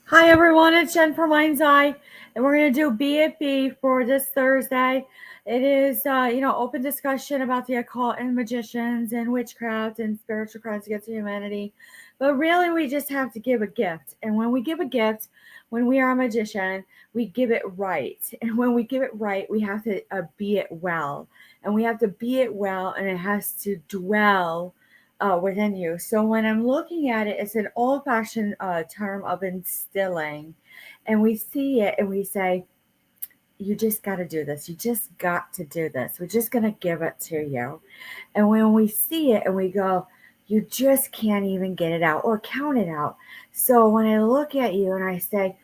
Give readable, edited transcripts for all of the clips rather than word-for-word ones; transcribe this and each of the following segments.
Hi everyone, it's Jen from Mind's Eye, and we're going to do Be It Be for this Thursday. It is, open discussion about the occult and magicians and witchcraft and spiritual crimes against humanity. But really, we just have to give a gift. And when we give a gift, when we are a magician, we give it right. And when we give it right, we have to be it well. And we have to be it well, and it has to dwell within you. So when I'm looking at it, it's an old-fashioned term of instilling, and we see it and we say, "You just got to do this. You just got to do this. We're just gonna give it to you." And when we see it and we go, "You just can't even get it out or count it out." So when I look at you and I say,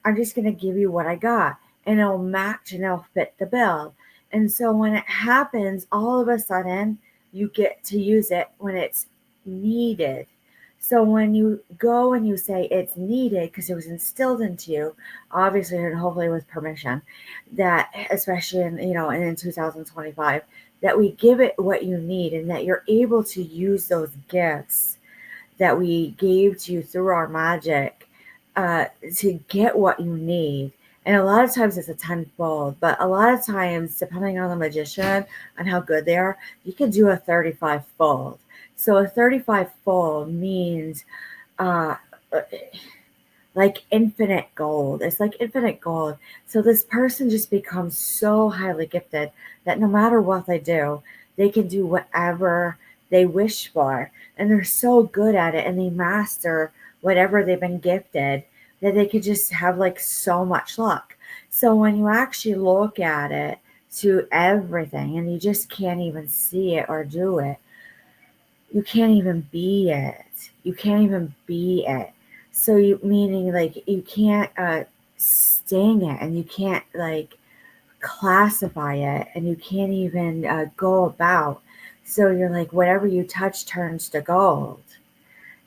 "I'm just gonna give you what I got," and it'll match and it'll fit the bill. And so when it happens, all of a sudden you get to use it when it's needed. So when you go and you say it's needed because it was instilled into you, obviously and hopefully with permission, that especially in 2025, that we give it what you need and that you're able to use those gifts that we gave to you through our magic to get what you need. And a lot of times it's a tenfold, but a lot of times, depending on the magician and how good they are, you can do a 35 fold. So a 35 fold means uh, like infinite gold. It's like infinite gold. So this person just becomes so highly gifted that no matter what they do, they can do whatever they wish for. And they're so good at it and they master whatever they've been gifted that they could just have like so much luck. So when you actually look at it to everything and you just can't even see it or do it, you can't even be it. You can't even be it. So you meaning like you can't sting it and you can't like classify it and you can't even go about. So you're like whatever you touch turns to gold.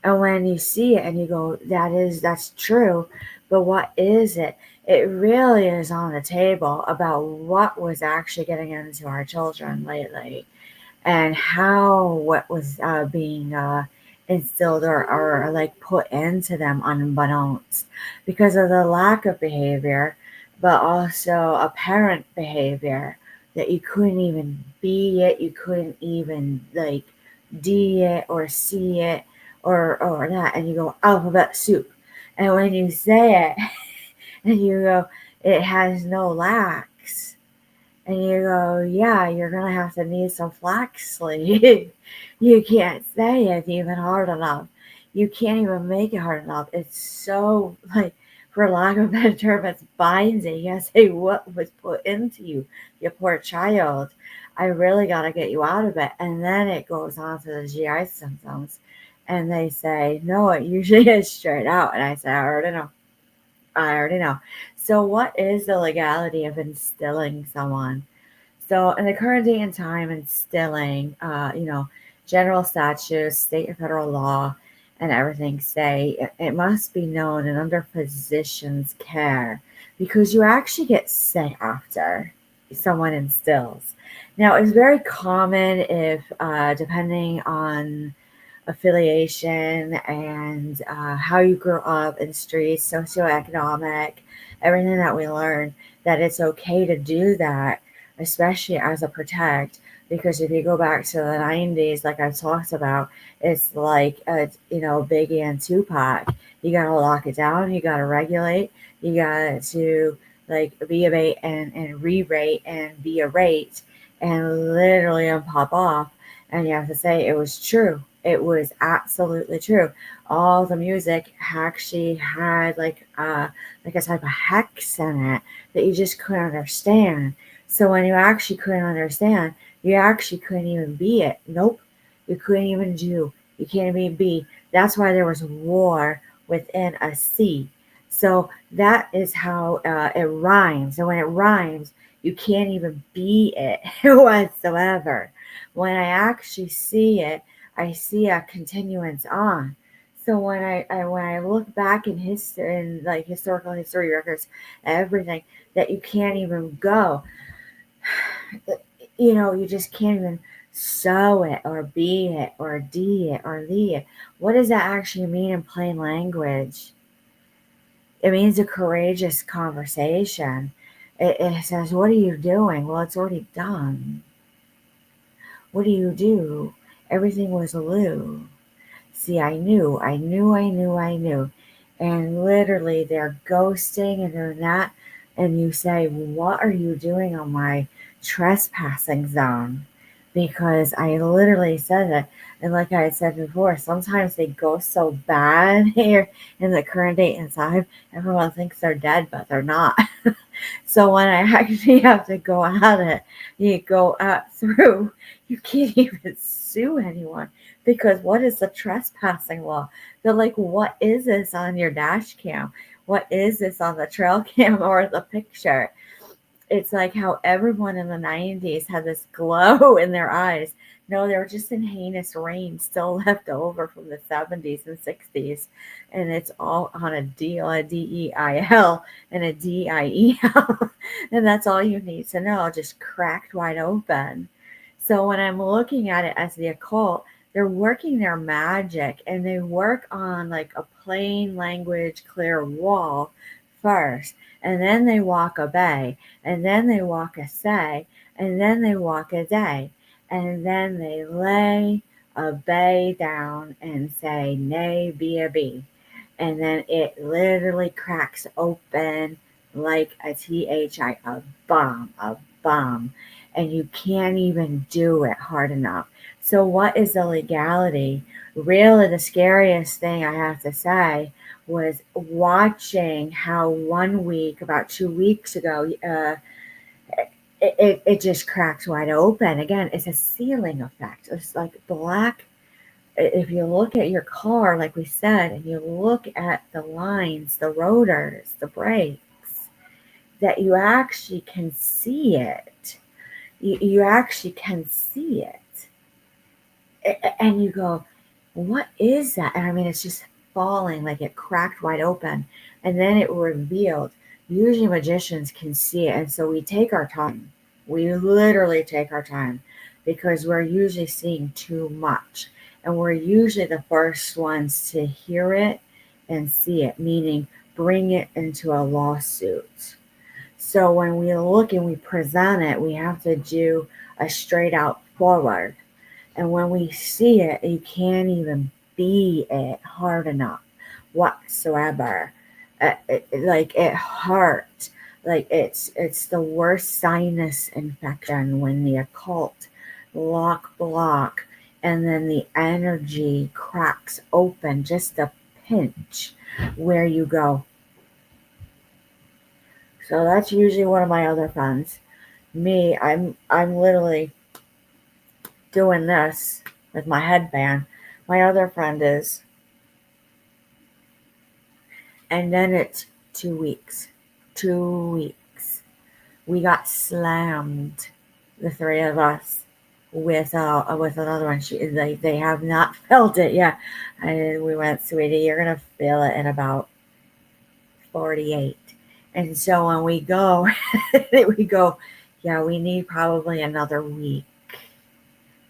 And when you see it and you go, that's true, but what is it? It really is on the table about what was actually getting into our children lately and how what was being instilled or like put into them unbeknownst because of the lack of behavior, but also apparent behavior that you couldn't even be it, you couldn't even like D it or see it or that, and you go alphabet soup, and when you say it and you go, it has no lax and you go, yeah, you're gonna have to need some flax sleep. You can't say it even hard enough. You can't even make it hard enough. It's so like, for lack of a better term, it's binding. You gotta say what was put into you, you poor child. I really gotta get you out of it. And then it goes on to the GI symptoms. And they say, no, it usually is straight out. And I say, I already know. I already know. So, what is the legality of instilling someone? So, in the current day and time, instilling, general statutes, state and federal law, and everything say it must be known and under physician's care because you actually get sick after someone instills. Now, it's very common if, depending on affiliation and how you grew up in streets, socioeconomic, everything that we learn, that it's okay to do that, especially as a protect. Because if you go back to the 90s, like I've talked about, it's like, Biggie and Tupac. You got to lock it down, you got to regulate, you got to like be a bait and re-rate and be a rate and literally pop off. And you have to say it was true. It was absolutely true. All the music actually had like a type of hex in it that you just couldn't understand. So when you actually couldn't understand, you actually couldn't even be it. Nope. You couldn't even do. You can't even be. That's why there was war within a sea. So that is how it rhymes. And when it rhymes, you can't even be it whatsoever. When I actually see it, I see a continuance on. So when I look back in history and like historical history records, everything that you can't even go, you just can't even sow it or be it or D it or lee it. What does that actually mean in plain language? It means a courageous conversation. It says, what are you doing? Well, it's already done. What do you do? Everything was a loo. See, I knew. And literally, they're ghosting and they're not. And you say, what are you doing on my trespassing zone? Because I literally said it. And like I had said before, sometimes they ghost so bad here in the current date and time, everyone thinks they're dead, but they're not. So when I actually have to go at it, you go up through, you can't even sue anyone because what is the trespassing law? They're like, what is this on your dash cam? What is this on the trail cam or the picture? It's like how everyone in the 90s had this glow in their eyes. No, they were just in heinous rain still left over from the 70s and 60s. And it's all on a deal, a DEIL and a DIEL. And that's all you need to know, just cracked wide open. So when I'm looking at it as the occult, they're working their magic and they work on like a plain language clear wall first, and then they walk a bay, and then they walk a say, and then they walk a day, and then they lay a bay down and say, nay, be a bee. And then it literally cracks open like a THI, a bomb, a bomb. And you can't even do it hard enough. So, what is the legality? Really, the scariest thing I have to say was watching how 1 week, about 2 weeks ago, it just cracks wide open. Again, it's a ceiling effect. It's like black. If you look at your car, like we said, and you look at the lines, the rotors, the brakes, that you actually can see it. You actually can see it. And you go, what is that? And I mean, it's just falling like it cracked wide open and then it revealed. Usually magicians can see it. And so we take our time. We literally take our time because we're usually seeing too much. And we're usually the first ones to hear it and see it, meaning bring it into a lawsuit. So when we look and we present it, we have to do a straight out forward, and when we see it, you can't even be it hard enough whatsoever. Like it hurt. Like it's the worst sinus infection when the occult block, and then the energy cracks open just a pinch where you go. So that's usually one of my other friends. Me, I'm literally doing this with my headband. My other friend is. And then it's 2 weeks. 2 weeks. We got slammed, the three of us, with another one. They have not felt it yet. And we went, sweetie, you're gonna feel it in about 48. And so when we go, we go, yeah, we need probably another week.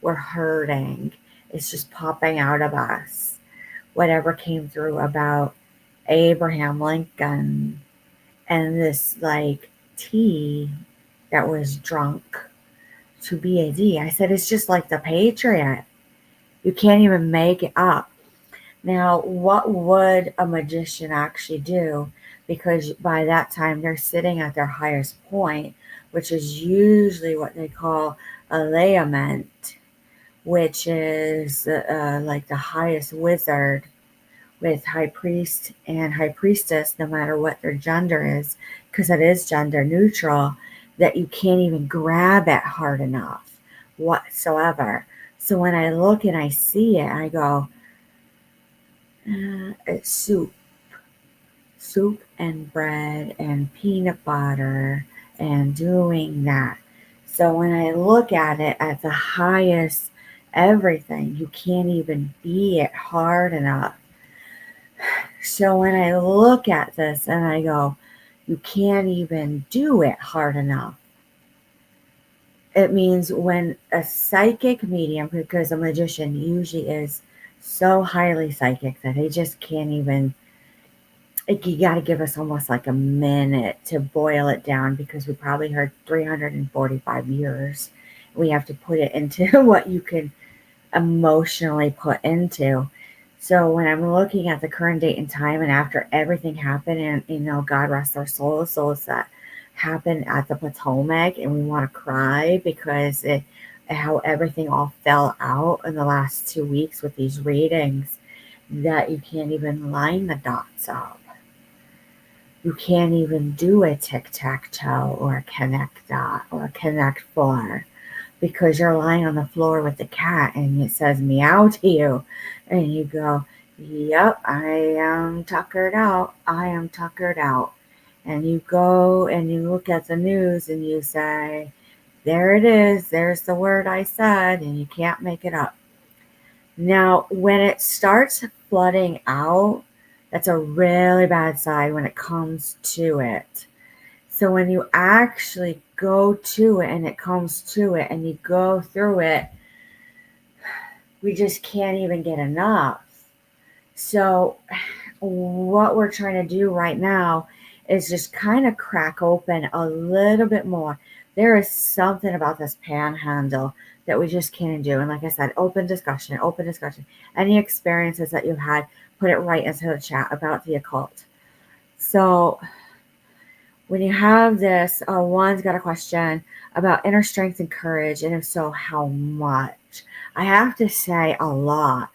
We're hurting. It's just popping out of us. Whatever came through about Abraham Lincoln and this like tea that was drunk to be a D. I said, it's just like the Patriot. You can't even make it up. Now, what would a magician actually do? Because by that time they're sitting at their highest point, which is usually what they call a layament, which is like the highest wizard with high priest and high priestess, no matter what their gender is, because it is gender neutral, that you can't even grab it hard enough whatsoever. So when I look and I see it, I go, it's soup and bread and peanut butter and doing that. So when I look at it at the highest everything, you can't even be it hard enough. So when I look at this and I go, you can't even do it hard enough. It means when a psychic medium, because a magician usually is so highly psychic that they just can't even like, you got to give us almost like a minute to boil it down because we probably heard 345 years. We have to put it into what you can emotionally put into. So when I'm looking at the current date and time, and after everything happened, and God rest our souls that happened at the Potomac, and we want to cry because how everything all fell out in the last 2 weeks with these readings, that you can't even line the dots up. You can't even do a tic-tac-toe or a connect dot or a connect four because you're lying on the floor with the cat and it says meow to you. And you go, yep, I am tuckered out. I am tuckered out. And you go and you look at the news and you say, there it is. There's the word I said, and you can't make it up. Now, when it starts flooding out, that's a really bad sign when it comes to it. So when you actually go to it and it comes to it and you go through it, we just can't even get enough. So what we're trying to do right now is just kind of crack open a little bit more. There is something about this panhandle that we just can't do. And like I said, open discussion. Any experiences that you've had, put it right into the chat about the occult. So when you have this, one's got a question about inner strength and courage, and if so, how much? I have to say a lot.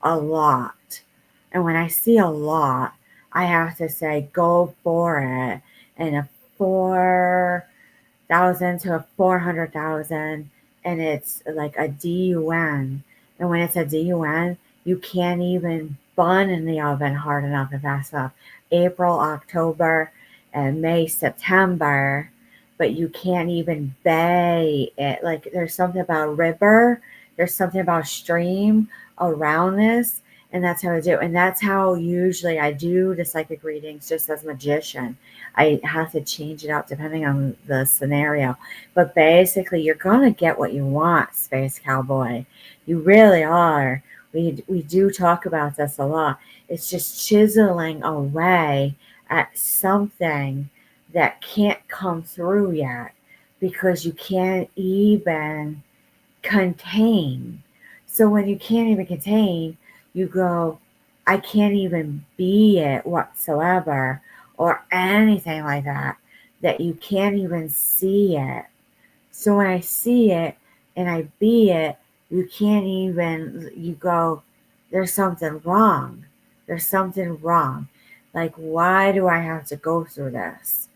And when I see a lot, I have to say go for it. And a 4,000 to a 400,000, and it's like a DUN. And when it's a DUN, you can't even bun in the oven hard enough and fast enough. April, October, and May, September, but you can't even bay it. Like, there's something about river, there's something about stream around this, and that's how I do. And that's how usually I do the psychic readings, just as magician. I have to change it up depending on the scenario. But basically, you're going to get what you want, Space Cowboy. You really are. We do talk about this a lot. It's just chiseling away at something that can't come through yet because you can't even contain. So when you can't even contain, you go, I can't even be it whatsoever or anything like that, that you can't even see it. So when I see it and I be it, you can't even, you go, there's something wrong. There's something wrong. Like, why do I have to go through this?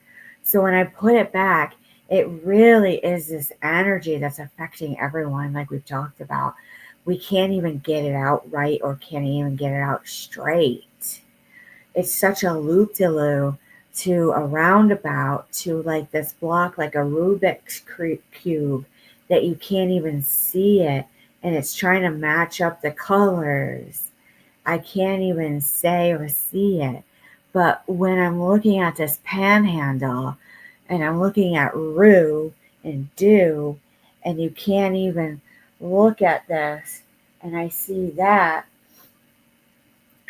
So when I put it back, it really is this energy that's affecting everyone, like we've talked about. We can't even get it out right or can't even get it out straight. It's such a loop-de-loo to a roundabout to like this block, like a Rubik's cube, that you can't even see it. And it's trying to match up the colors. I can't even say or see it. But when I'm looking at this panhandle and I'm looking at rue and do, and you can't even look at this, and I see that,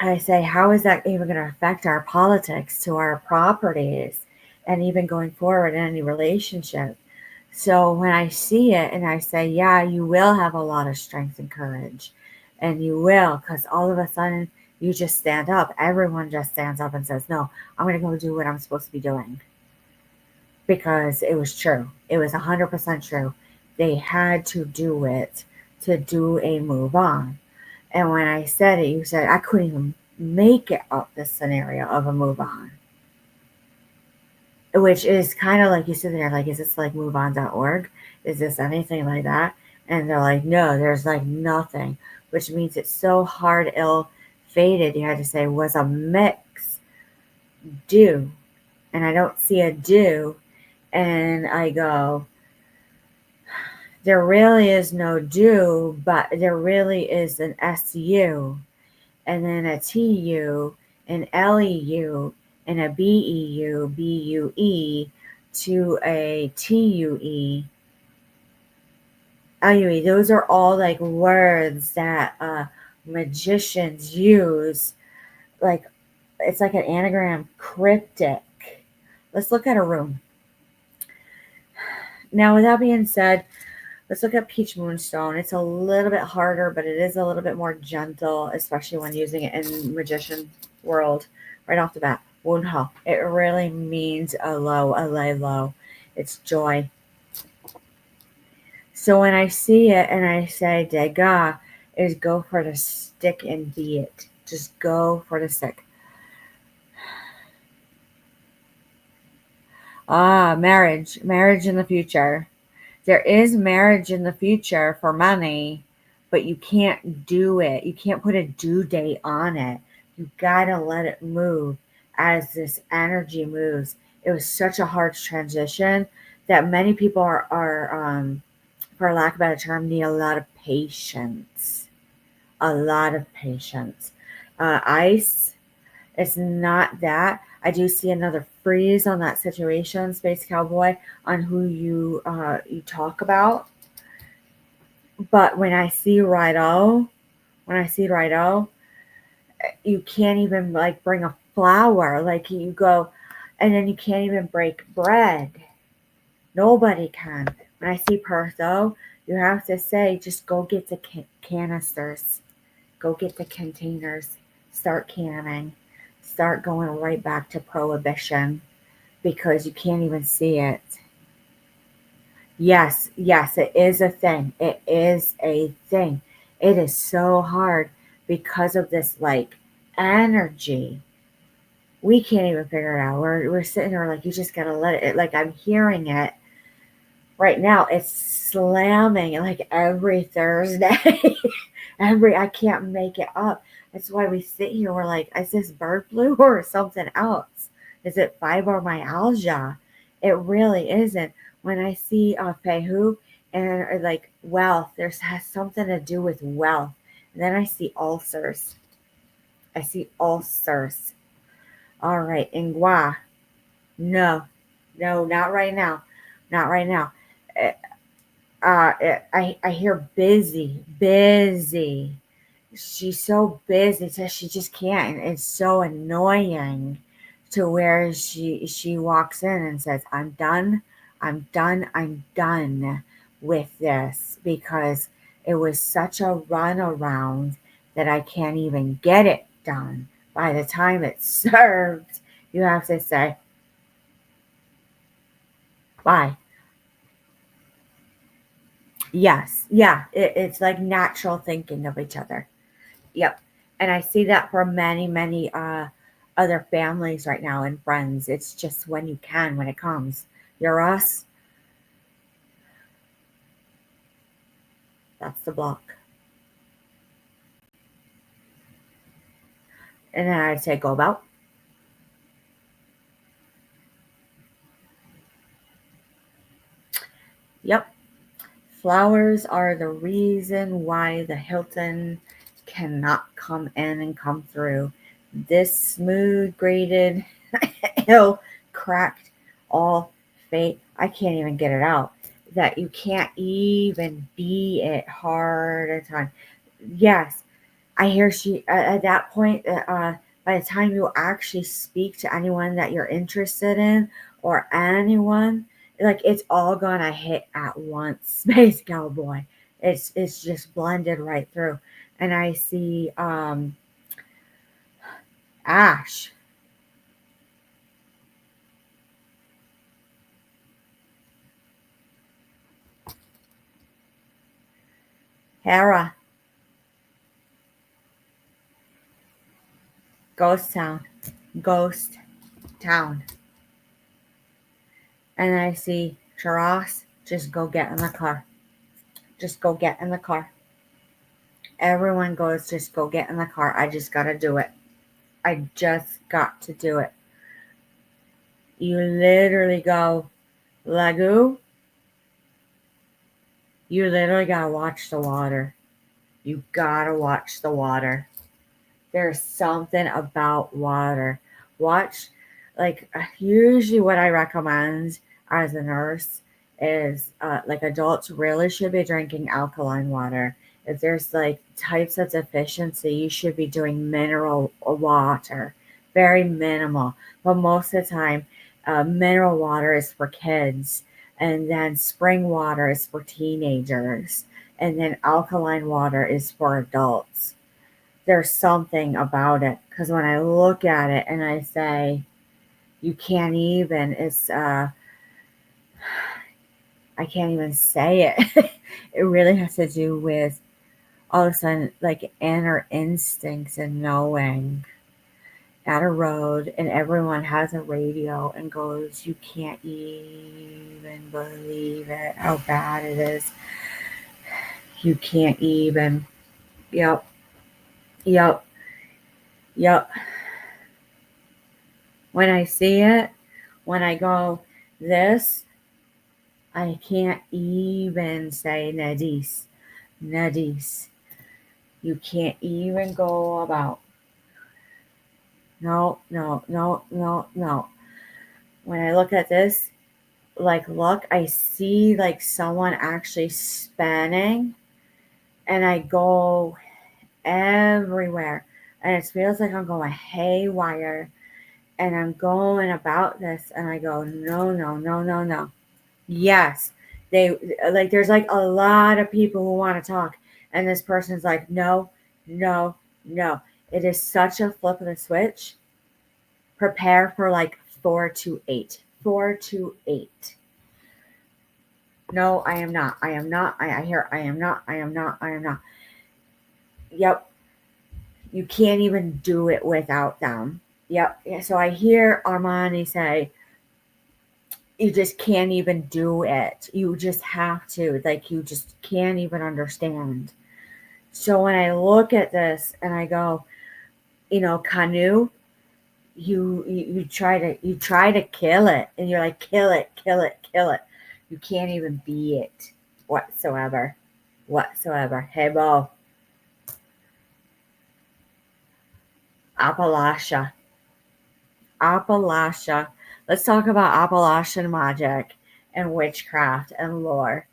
I say, how is that even going to affect our politics to our properties and even going forward in any relationship? So when I see it and I say, yeah, you will have a lot of strength and courage, and you will, because all of a sudden you just stand up. Everyone just stands up and says, no, I'm going to go do what I'm supposed to be doing. Because it was true. It was 100% true. They had to do it to do a move on. And when I said it, you said, I couldn't even make it up this scenario of a move on. Which is kind of like, you sit there like, is this like moveon.org? Is this anything like that? And they're like, no, there's like nothing. Which means it's so hard, ill-fated. You had to say, was a mix do? And I don't see a do. And I go, there really is no do, but there really is an SU, and then a TU, an LEU, and a BEU, BUE, to a TUE, LUE. Those are all like words that magicians use, like it's like an anagram, cryptic. Let's look at a room. Now, with that being said, let's look at peach moonstone. It's a little bit harder, but it is a little bit more gentle, especially when using it in magician world. Right off the bat, wound hull. It really means a lay low. It's joy. So when I see it and I say Degas, is go for the stick and be it. Just go for the stick. Marriage in the future. There is marriage in the future for money, but you can't do it. You can't put a due date on it. You gotta let it move as this energy moves. It was such a hard transition that many people are for lack of a better term, need a lot of patience. A lot of patience. Ice, it's not that. I do see another freeze on that situation, Space Cowboy, on who you talk about. But when I see Rido, you can't even like bring a flower. Like you go, and then you can't even break bread. Nobody can. When I see Pertho, you have to say, just go get the canisters. Go get the containers. Start canning. Start going right back to prohibition because you can't even see it. Yes, it is a thing. It is a thing. It is so hard because of this like energy. We can't even figure it out. We're sitting there like you just gotta let it. Like I'm hearing it right now. It's slamming like every Thursday. I can't make it up. That's why we sit here. We're like, is this bird flu or something else? Is it fibromyalgia? It really isn't. When I see Fehu and like wealth, there's has something to do with wealth. And then I see ulcers. All right, Ingwa. No, not right now. Not right now. I hear busy. She's so busy that she just can't. And it's so annoying to where she walks in and says, I'm done with this because it was such a runaround that I can't even get it done. By the time it's served, you have to say, bye. Yes. Yeah. It's like natural thinking of each other. Yep. And I see that for many other families right now and friends. It's just when you can, when it comes. You're us. That's the block. And then I'd say go about. Yep. Flowers are the reason why the Hilton cannot come in and come through. This smooth graded hill cracked all fate. I can't even get it out. That you can't even be it hard a time. Yes, I hear she at that point. By the time you actually speak to anyone that you're interested in, or anyone, like it's all gonna hit at once. Space Cowboy. It's just blended right through, and I see Ash. Hera. Ghost Town. Ghost Town. And I see Charas. Just go get in the car. Just go get in the car. Everyone goes, just go get in the car. I just gotta do it. I just got to do it. You literally go, Lagu. You literally gotta watch the water. You gotta watch the water. There's something about water. Watch, like, usually what I recommend as a nurse is like adults really should be drinking alkaline water. If there's like types of deficiency, you should be doing mineral water very minimal. But most of the time, mineral water is for kids, and then spring water is for teenagers, and then alkaline water is for adults. There's something about it because when I look at it and I say, you can't even, I can't even say it. It really has to do with all of a sudden, like inner instincts and knowing at a road, and everyone has a radio and goes, you can't even believe it, how bad it is. You can't even. Yep, yep, yep. When I see it, when I go, this, I can't even say Nadis. Nadis. You can't even go about. No, no, no, no, no. When I look at this, like, look, I see like someone actually spinning, and I go everywhere. And it feels like I'm going haywire. And I'm going about this, and I go, no, no, no, no, no. Yes. They like, there's like a lot of people who want to talk, and this person's like, no, no, no. It is such a flip of the switch. Prepare for like 4 to 8. 4 to 8. No, I am not. I am not. I hear I am not. I am not. I am not. Yep. You can't even do it without them. Yep. Yeah, so I hear Armani say, you just can't even do it. You just have to. Like, you just can't even understand. So when I look at this and I go, canoe, you try to kill it, and you're like, kill it, kill it, kill it. You can't even be it whatsoever. Hey, Bo. Appalachia. Appalachia. Let's talk about Appalachian magic and witchcraft and lore.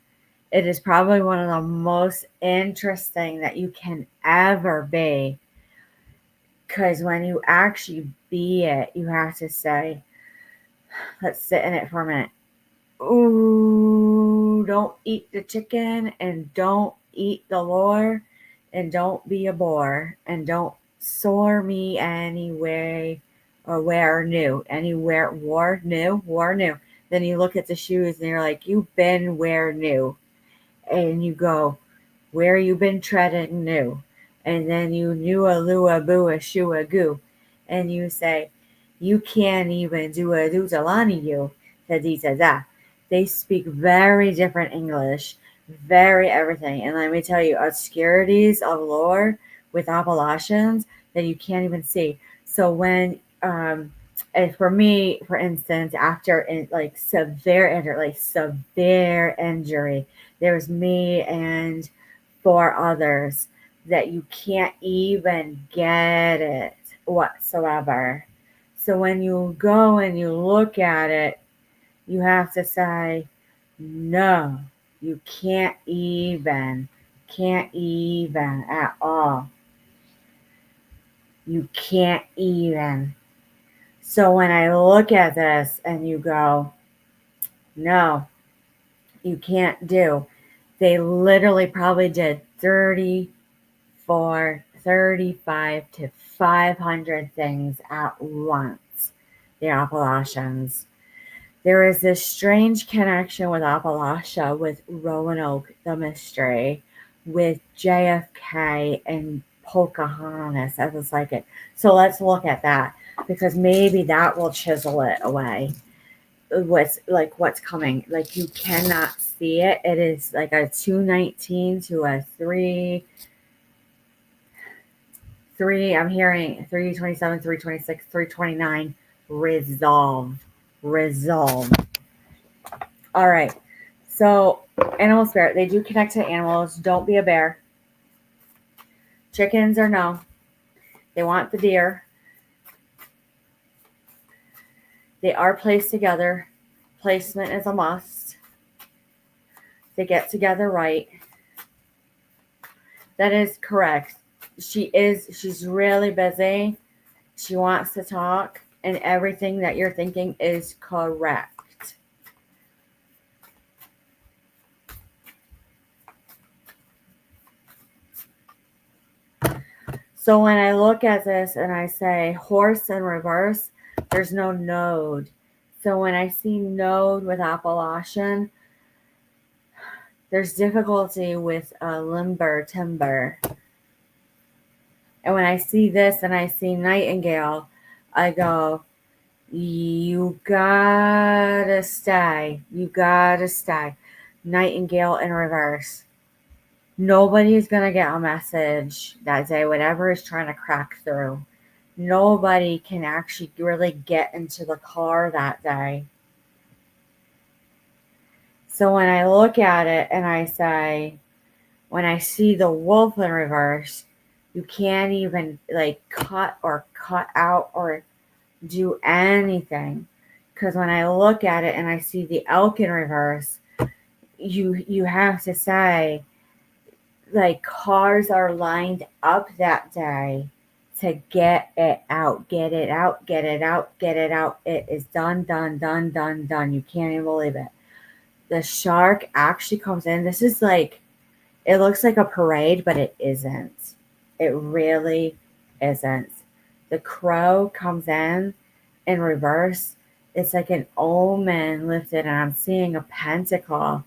It is probably one of the most interesting that you can ever be. Because when you actually be it, you have to say, let's sit in it for a minute. Ooh, don't eat the chicken, and don't eat the lore, and don't be a bore, and don't soar me anyway or where new. Anywhere war new. Then you look at the shoes and you're like, you've been where new. And you go, where you been treading new. And then you knew a lua boo a shoe a goo. And you say, you can't even do a doodalani you. Da. They speak very different English, very everything. And let me tell you, obscurities of lore with Appalachians that you can't even see. So when, and for me, for instance, after severe injury, there was me and 4 others that you can't even get it whatsoever. So when you go and you look at it, you have to say, no, you can't even at all. You can't even. So when I look at this and you go, no, you can't do. They literally probably did 34, 35 to 500 things at once, the Appalachians. There is this strange connection with Appalachia, with Roanoke, the mystery, with JFK and Pocahontas. I was like it. So let's look at that, because maybe that will chisel it away. What's coming? Like, you cannot see it. It is like a 219 to a 3. I'm hearing 327, 326, 329. Resolve. All right. So, animal spirit, they do connect to animals. Don't be a bear. Chickens or no. They want the deer. They are placed together. Placement is a must. They get together right. That is correct. She's really busy. She wants to talk, and everything that you're thinking is correct. So when I look at this and I say horse in reverse, there's no node. So when I see node with Appalachian, there's difficulty with limber timber. And when I see this and I see nightingale, I go, you gotta stay. You gotta stay. Nightingale in reverse. Nobody's gonna get a message that day, whatever is trying to crack through. Nobody can actually really get into the car that day. So when I look at it and I say, when I see the wolf in reverse, you can't even like cut out or do anything. Because when I look at it and I see the elk in reverse, you have to say, like, cars are lined up that day to get it out, get it out, get it out, get it out. It is done, done, done, done, done. You can't even believe it. The shark actually comes in. This is like, it looks like a parade, but it isn't. It really isn't. The crow comes in reverse. It's like an omen lifted, and I'm seeing a pentacle,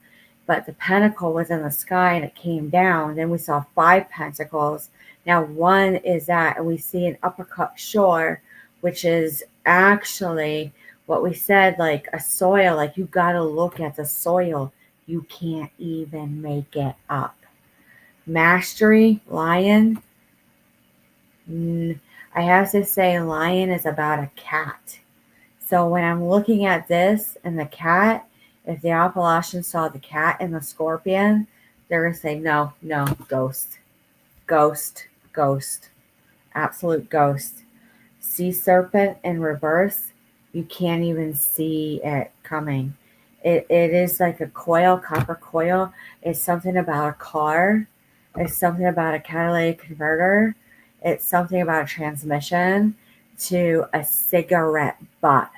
but the pentacle was in the sky and it came down. Then we saw 5 pentacles. Now 1 is that, and we see an uppercut shore, which is actually what we said, like a soil. Like, you got to look at the soil. You can't even make it up. Mastery, lion. I have to say lion is about a cat. So when I'm looking at this and the cat, if the Appalachians saw the cat and the scorpion, they're going to say, no, ghost, ghost, ghost, absolute ghost. Sea serpent in reverse, you can't even see it coming. It is like a coil, copper coil. It's something about a car. It's something about a catalytic converter. It's something about a transmission to a cigarette butt.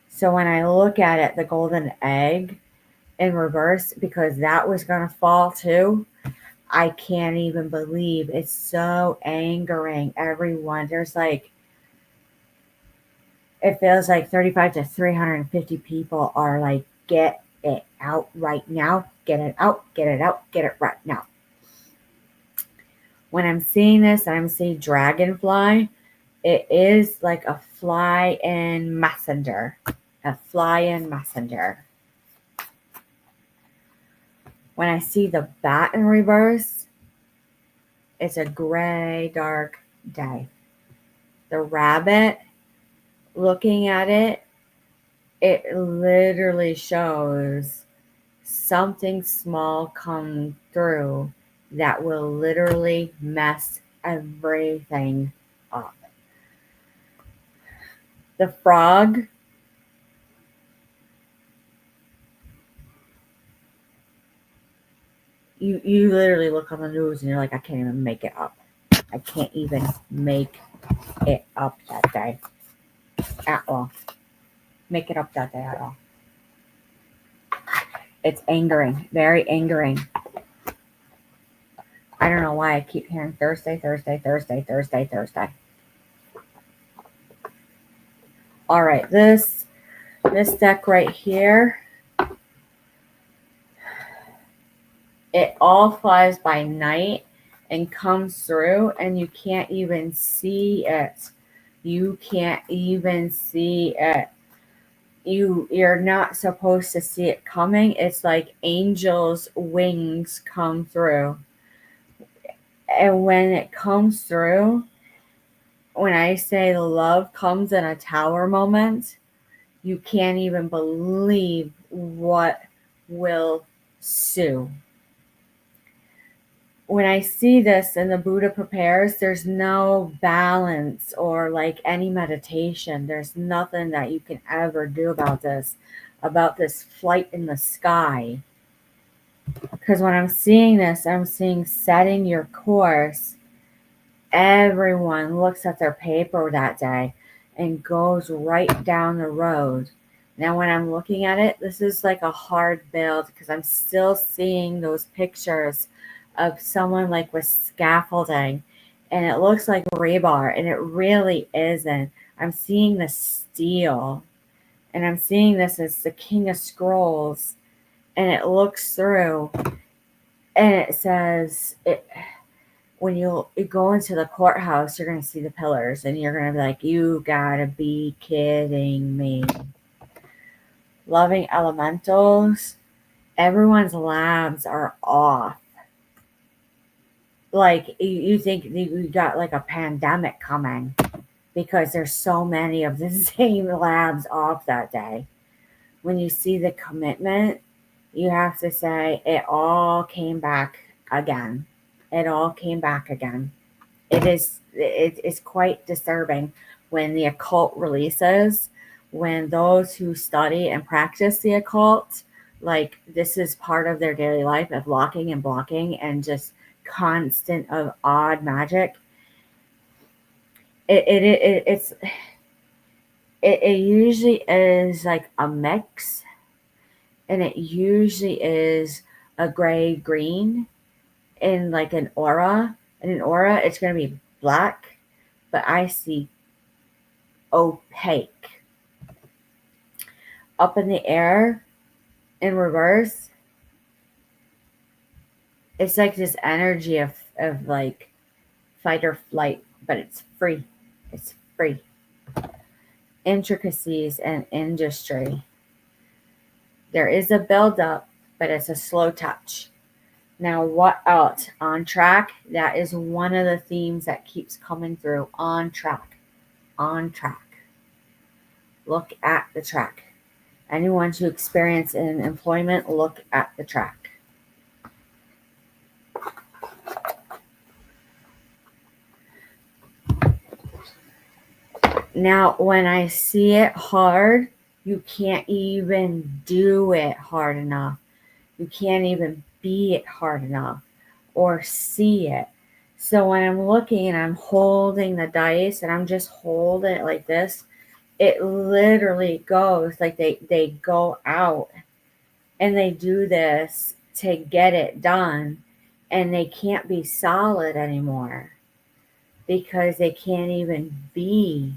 So when I look at it, the golden egg in reverse, because that was going to fall too, I can't even believe. It's so angering everyone. There's like, it feels like 35 to 350 people are like, get it out right now. Get it out, get it out, get it right now. When I'm seeing this, I'm seeing dragonfly. It is like a fly-in messenger. A fly-in messenger. When I see the bat in reverse, it's a gray, dark day. The rabbit, looking at it, it literally shows something small come through that will literally mess everything up. The frog, you literally look on the news and you're like, I can't even make it up. I can't even make it up that day at all. Make it up that day at all. It's angering, very angering. I don't know why I keep hearing Thursday, Thursday, Thursday, Thursday, Thursday. All right, this deck right here, it all flies by night and comes through, and you can't even see it. You can't even see it. You're not supposed to see it coming. It's like angels' wings come through. And when it comes through, when I say the love comes in a tower moment, you can't even believe what will ensue. When I see this and the Buddha prepares, there's no balance or like any meditation. There's nothing that you can ever do about this flight in the sky. Because when I'm seeing this, I'm seeing setting your course everyone looks at their paper that day and goes right down the road. Now, when I'm looking at it, this is like a hard build because I'm still seeing those pictures of someone like with scaffolding, and it looks like rebar, and it really isn't. I'm seeing the steel, and I'm seeing this as the King of Scrolls, and it looks through, and it says it. When you go into the courthouse, you're going to see the pillars, and you're going to be like, you gotta be kidding me. Loving elementals, everyone's labs are off. Like, you think you got like a pandemic coming because there's so many of the same labs off that day. When you see the commitment, you have to say it all came back again. It all came back again. It is quite disturbing when the occult releases, when those who study and practice the occult, like this is part of their daily life of locking and blocking and just constant of odd magic. It usually is like a mix, and it usually is a gray green in like an aura. In an aura, it's going to be black, but I see opaque. Up in the air, in reverse, it's like this energy of like fight or flight, but it's free. It's free. Intricacies and industry. There is a buildup, but it's a slow touch. Now, what else? On track. That is one of the themes that keeps coming through. On track. On track. Look at the track. Anyone who experience in employment, look at the track. Now, when I see it hard, you can't even do it hard enough. You can't even be it hard enough or see it. So when I'm looking and I'm holding the dice and I'm just holding it like this, it literally goes like they go out and they do this to get it done, and they can't be solid anymore because they can't even be.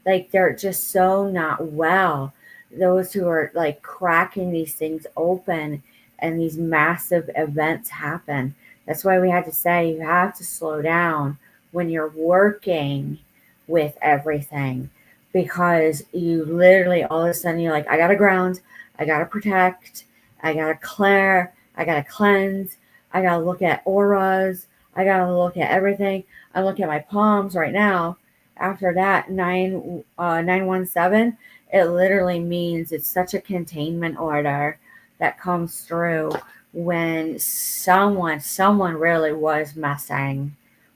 Like they're just so not well. Those who are like cracking these things open and these massive events happen. That's why we had to say you have to slow down when you're working with everything, because you literally all of a sudden you're like, I gotta ground, I gotta protect, I gotta clear, I gotta cleanse, I gotta look at auras, I gotta look at everything. I'm looking at my palms right now. After that 917, it literally means it's such a containment order that comes through when someone really was messing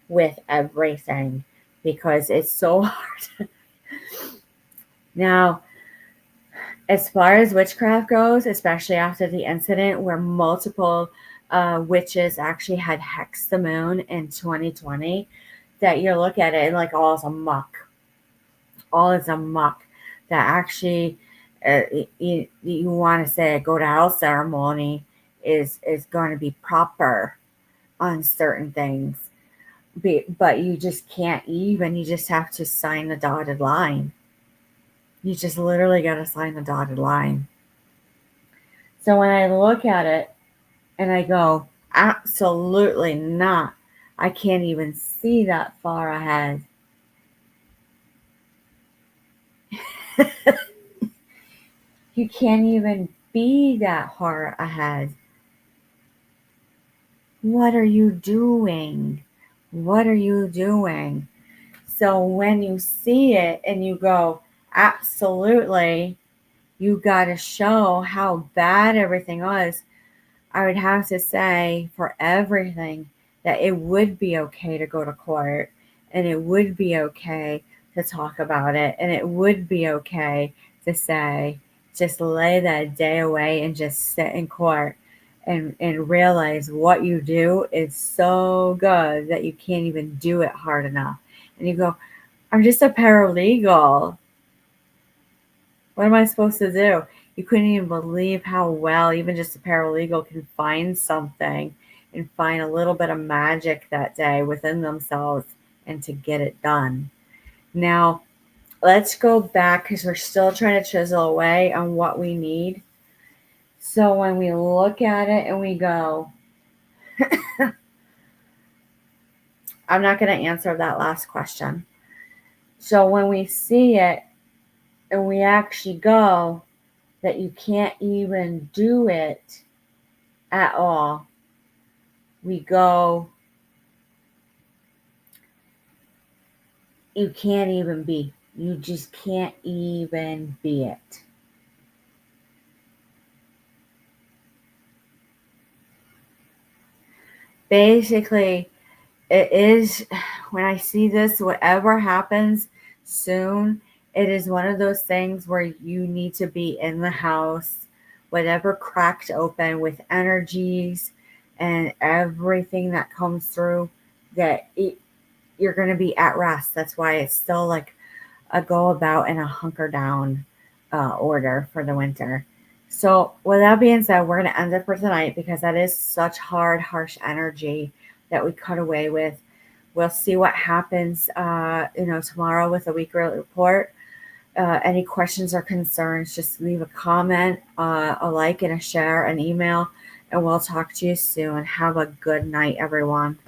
with everything, because it's so hard. Now, as far as witchcraft goes, especially after the incident where multiple witches actually had hexed the moon in 2020, that you look at it and like all is a muck. All is a muck. That actually, you want to say a go to hell ceremony is going to be proper on certain things. But you just can't even. You just have to sign the dotted line. You just literally got to sign the dotted line. So when I look at it and I go, absolutely not. I can't even see that far ahead. You can't even be that far ahead. What are you doing? What are you doing? So when you see it and you go, absolutely, you got to show how bad everything was. I would have to say for everything that it would be okay to go to court, and it would be okay to talk about it, and it would be okay to say, just lay that day away and just sit in court and realize what you do is so good that you can't even do it hard enough. And you go, I'm just a paralegal. What am I supposed to do? You couldn't even believe how well even just a paralegal can find something and find a little bit of magic that day within themselves and to get it done. Now, let's go back because we're still trying to chisel away on what we need. So when we look at it and we go, I'm not going to answer that last question. So when we see it and we actually go that you can't even do it at all, we go, you can't even be. You just can't even be it. Basically, it is, when I see this, whatever happens soon, it is one of those things where you need to be in the house, whatever cracked open with energies and everything that comes through, you're going to be at rest. That's why it's still like a go about and a hunker down order for the winter. So, with that being said, we're going to end it for tonight because that is such hard, harsh energy that we cut away with. We'll see what happens, tomorrow with a weekly report. Any questions or concerns, just leave a comment, a like, and a share, an email, and we'll talk to you soon. Have a good night, everyone.